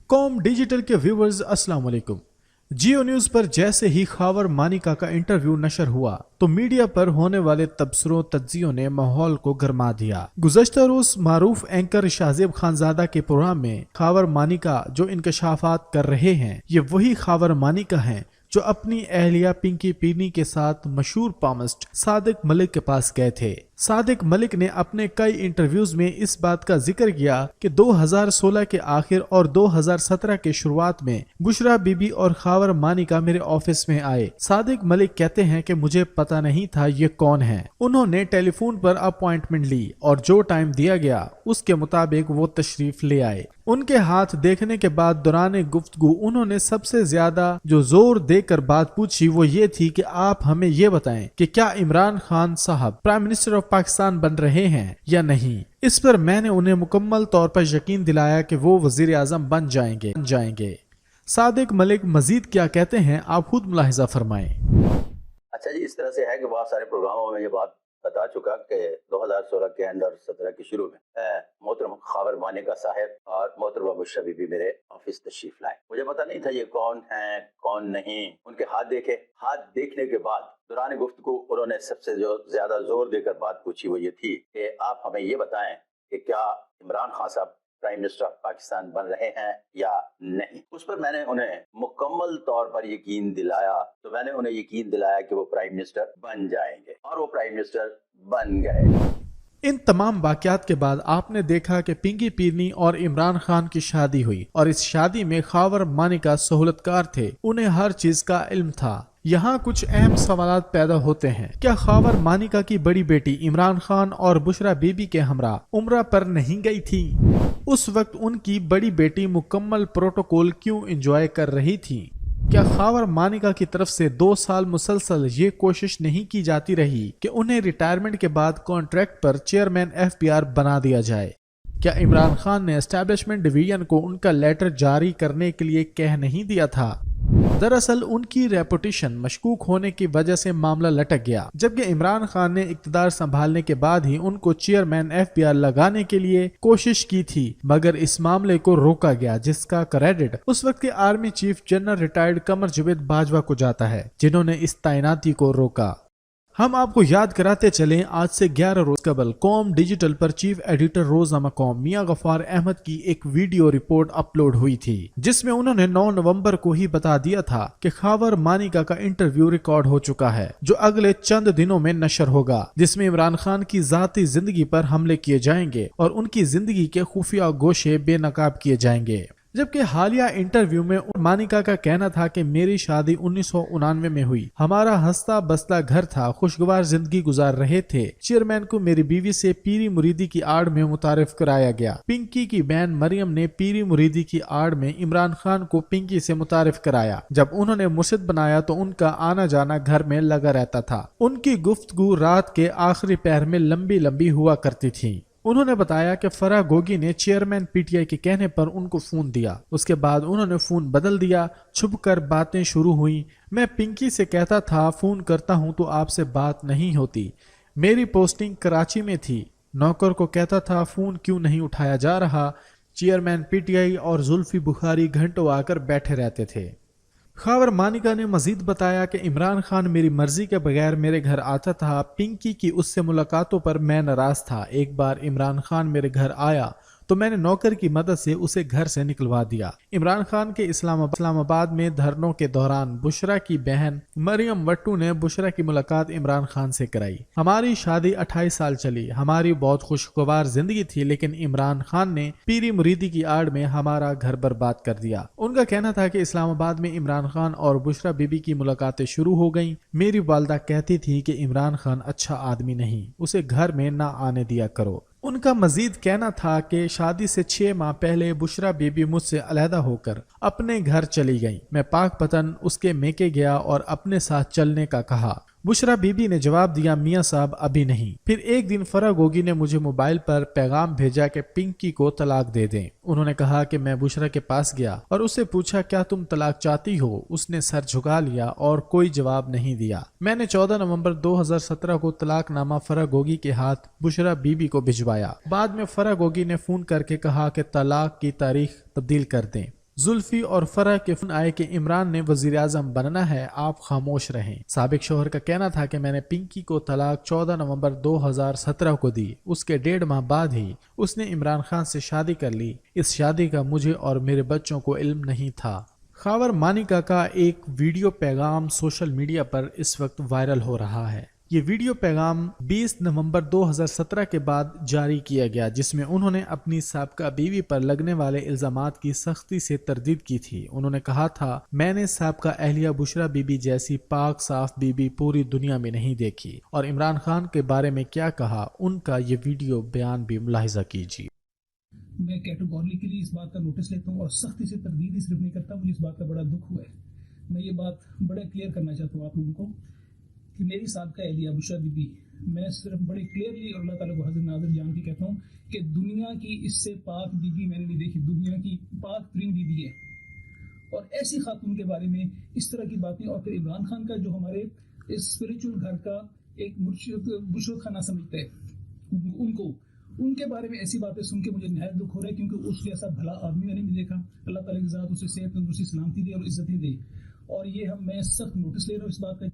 Com digital के viewers अस्सलाम वालेकुम। जियो न्यूज पर जैसे ही खावर मानिका का इंटरव्यू नशर हुआ तो मीडिया पर होने वाले तबसरों तज्जियों ने माहौल को गरमा दिया। गुज़श्ता रोज मारूफ एंकर शाहजेब खानजादा के प्रोग्राम में खावर मानिका जो इंकशाफात कर रहे हैं, ये वही खावर मानिका हैं जो अपनी अहलिया पिंकी पीनी के साथ मशहूर पामिस्ट सादिक मलिक के पास गए थे। सादिक मलिक ने अपने कई इंटरव्यूज में इस बात का जिक्र किया कि 2016 के आखिर और 2017 के शुरुआत में बुशरा बीबी और खावर मानिका मेरे ऑफिस में आए। सादिक मलिक कहते हैं कि मुझे पता नहीं था ये कौन है। उन्होंने टेलीफोन पर अपॉइंटमेंट ली और जो टाइम दिया गया उसके मुताबिक वो तशरीफ ले आए। उनके हाथ देखने के बाद दौरान गुफ्तगू उन्होंने सबसे ज्यादा जो जोर देकर बात पूछी वो ये थी कि आप हमें ये बताएं कि क्या इमरान खान साहब प्राइम मिनिस्टर ऑफ पाकिस्तान बन रहे हैं या नहीं। इस पर मैंने उन्हें मुकम्मल तौर पर यकीन दिलाया कि वो वजीर आजम बन जाएंगे। सादिक मलिक मजीद क्या कहते हैं आप खुद मुलाहिजा फरमाएं। अच्छा जी, इस तरह से है कि बहुत सारे प्रोग्रामों में ये बात बता चुका कि 2016 के अंदर 17 के शुरू में मोहतरम खावर मानिका साहब और मोहतरमा बुशरा बीबी मेरे ऑफिस तशरीफ लाए। मुझे पता नहीं था ये कौन है कौन नहीं। उनके हाथ देखे, हाथ देखने के बाद दौरान गुफ्तगू उन्होंने सबसे जो ज्यादा जोर देकर बात पूछी वो ये थी कि आप हमें ये बताएं कि क्या इमरान खान साहब प्राइम मिनिस्टर ऑफ पाकिस्तान बन रहे हैं या नहीं। उस पर मैंने उन्हें मुकम्मल तौर पर यकीन दिलाया। तो मैंने उन्हें यकीन दिलाया कि वो प्राइम मिनिस्टर बन जाएंगे और वो प्राइम मिनिस्टर बन गए। इन तमाम वाकयात के बाद आपने देखा कि पिंकी पीरनी और इमरान खान की शादी हुई और इस शादी में खावर मानिका सहूलतकार थे। उन्हें हर चीज का इल्म था। यहाँ कुछ अहम सवाल पैदा होते हैं। क्या खावर मानिका की बड़ी बेटी इमरान खान और बुशरा बीबी के हमरा उम्रा पर नहीं गई थी? उस वक्त उनकी बड़ी बेटी मुकम्मल प्रोटोकॉल क्यों एंजॉय कर रही थी? क्या खावर मानिका की तरफ से 2 साल मुसलसल ये कोशिश नहीं की जाती रही कि उन्हें रिटायरमेंट के बाद कॉन्ट्रैक्ट पर चेयरमैन FPR बना दिया जाए? क्या इमरान खान ने एस्टैब्लिशमेंट डिवीजन को उनका लेटर जारी करने के लिए कह नहीं दिया था? दरअसल उनकी रेपुटेशन मशकूक होने की वजह से मामला लटक गया, जबकि इमरान खान ने इक़्तिदार संभालने के बाद ही उनको चेयरमैन FPR लगाने के लिए कोशिश की थी, मगर इस मामले को रोका गया, जिसका क्रेडिट उस वक्त के army chief general retired Qamar Javed Bajwa को जाता है, जिन्होंने इस तैनाती को रोका। हम आपको याद कराते चलें, आज से 11 रोज कबल कॉम डिजिटल पर चीफ एडिटर रोजनामा कॉम मियां गफ्फार अहमद की एक वीडियो रिपोर्ट अपलोड हुई थी, जिसमें उन्होंने 9 नवंबर को ही बता दिया था कि खावर मानिका का इंटरव्यू रिकॉर्ड हो चुका है, जो अगले चंद दिनों में नशर होगा, जिसमें इमरान खान की जाती जिंदगी पर हमले किए जाएंगे और उनकी जिंदगी के खुफिया गोशे बेनकाब किए जाएंगे। जबकि हालिया इंटरव्यू में मानिका का कहना था कि मेरी शादी 1999 में हुई, हमारा हंसता बसता घर था, खुशगवार जिंदगी गुजार रहे थे। चेयरमैन को मेरी बीवी से पीरी मुरीदी की आड़ में मुतारिफ कराया गया। पिंकी की बहन मरियम ने पीरी मुरीदी की आड़ में इमरान खान को पिंकी से मुतारिफ कराया। जब उन्होंने मुर्शिद बनाया तो उनका आना जाना घर में लगा रहता था। उनकी गुफ्तगू रात के आखिरी पहर में लंबी लंबी हुआ करती थी। उन्होंने बताया कि फराह गोगी ने चेयरमैन PTI के कहने पर उनको फोन दिया। उसके बाद उन्होंने फोन बदल दिया। छुपकर बातें शुरू हुई। मैं पिंकी से कहता था फोन करता हूं तो आपसे बात नहीं होती। मेरी पोस्टिंग कराची में थी। नौकर को कहता था फोन क्यों नहीं उठाया जा रहा। चेयरमैन PTI और जुल्फी बुखारी घंटों आकर बैठे रहते थे। खावर मानिका ने मजीद बताया कि इमरान खान मेरी मर्जी के बगैर मेरे घर आता था। पिंकी की उससे मुलाकातों पर मैं नाराज था। एक बार इमरान खान मेरे घर आया तो मैंने नौकर की मदद से उसे घर से निकलवा दिया। इमरान खान के इस्लामाबाद में धरनों के दौरान बुशरा की बहन मरियम वट्टू ने बुशरा की मुलाकात इमरान खान से कराई। हमारी शादी 28 साल चली। हमारी बहुत खुशगवार जिंदगी थी, लेकिन इमरान खान ने पीरी मुरीदी की आड़ में हमारा घर बर्बाद कर दिया। उनका कहना था कि इस्लामाबाद में इमरान खान और बुशरा बीबी की मुलाकातें शुरू हो गईं। मेरी वालदा कहती थी कि इमरान खान अच्छा आदमी नहीं, उसे घर में ना आने दिया करो। उनका मजीद कहना था कि शादी से 6 माह पहले बुशरा बीबी मुझसे अलहदा होकर अपने घर चली गई। मैं पाकपतन उसके मेके गया और अपने साथ चलने का कहा। बुशरा बीबी ने जवाब दिया, मियां साहब अभी नहीं। फिर एक दिन फराह गोगी ने मुझे मोबाइल पर पैगाम भेजा कि पिंकी को तलाक दे दें। उन्होंने कहा कि मैं बुशरा के पास गया और उससे पूछा क्या तुम तलाक चाहती हो। उसने सर झुका लिया और कोई जवाब नहीं दिया। मैंने 14 नवंबर 2017 को तलाकनामा फराह गोगी के हाथ बुशरा बीबी को भिजवाया। बाद में फराह गोगी ने फोन करके कहा कि तलाक की तारीख तब्दील कर दें। जुल्फी और फरह के फोन आए कि इमरान ने वजीर आजम बनना है, आप खामोश रहें। साबिक शोहर का कहना था कि मैंने पिंकी को तलाक 14 नवंबर 2017 को दी। उसके 1.5 माह बाद ही उसने इमरान खान से शादी कर ली। इस शादी का मुझे और मेरे बच्चों को इल्म नहीं था। खावर मानिका का एक वीडियो पैगाम सोशल मीडिया पर इस वक्त वायरल हो रहा है। ये वीडियो पैगाम 20 नवंबर 2017 के बाद जारी किया गया, जिसमें उन्होंने अपनी साबका बीवी पर लगने वाले इल्जामात की सख्ती से तरदीद की थी। उन्होंने कहा था, मैंने साबका अहलिया बुशरा बीबी जैसी पाक साफ बीबी पूरी दुनिया में नहीं देखी। और इमरान खान के बारे में क्या कहा, उनका ये वीडियो बयान भी मुलाहिजा कीजिए। मैं कैटेगोरिकली इस बात का नोटिस लेता हूँ और सख्ती से तरदीद ही सिर्फ नहीं करता, मुझे इस बात का बड़ा दुख हुआ है। मैं ये बात बड़ा क्लियर करना चाहता हूँ आप लोगों को कि मेरी साबका अहलिया बुशरा बीबी, मैं सिर्फ बड़े क्लियरली और अल्लाह ताला को हाजिर नाज़िर जान के कहता हूँ कि दुनिया की इससे पाक बीबी मैंने नहीं देखी, दुनिया की पाक तरीन बीबी है। और ऐसी खातून के बारे में इस तरह की बातें, और फिर इमरान खान का जो हमारे इस स्पिरिचुअल घर का एक बुशरत खाना समझते हैं, उनके बारे में ऐसी बातें सुन के मुझे नहायत दुख हो रहा है, क्योंकि उस जैसा भला आदमी मैंने नहीं देखा। अल्लाह ताला की ज़ात उसे सेहत तंदुरुस्ती सलामती दे और इज्जतें दे। और ये मैं सख्त नोटिस ले रहा हूँ इस बात का।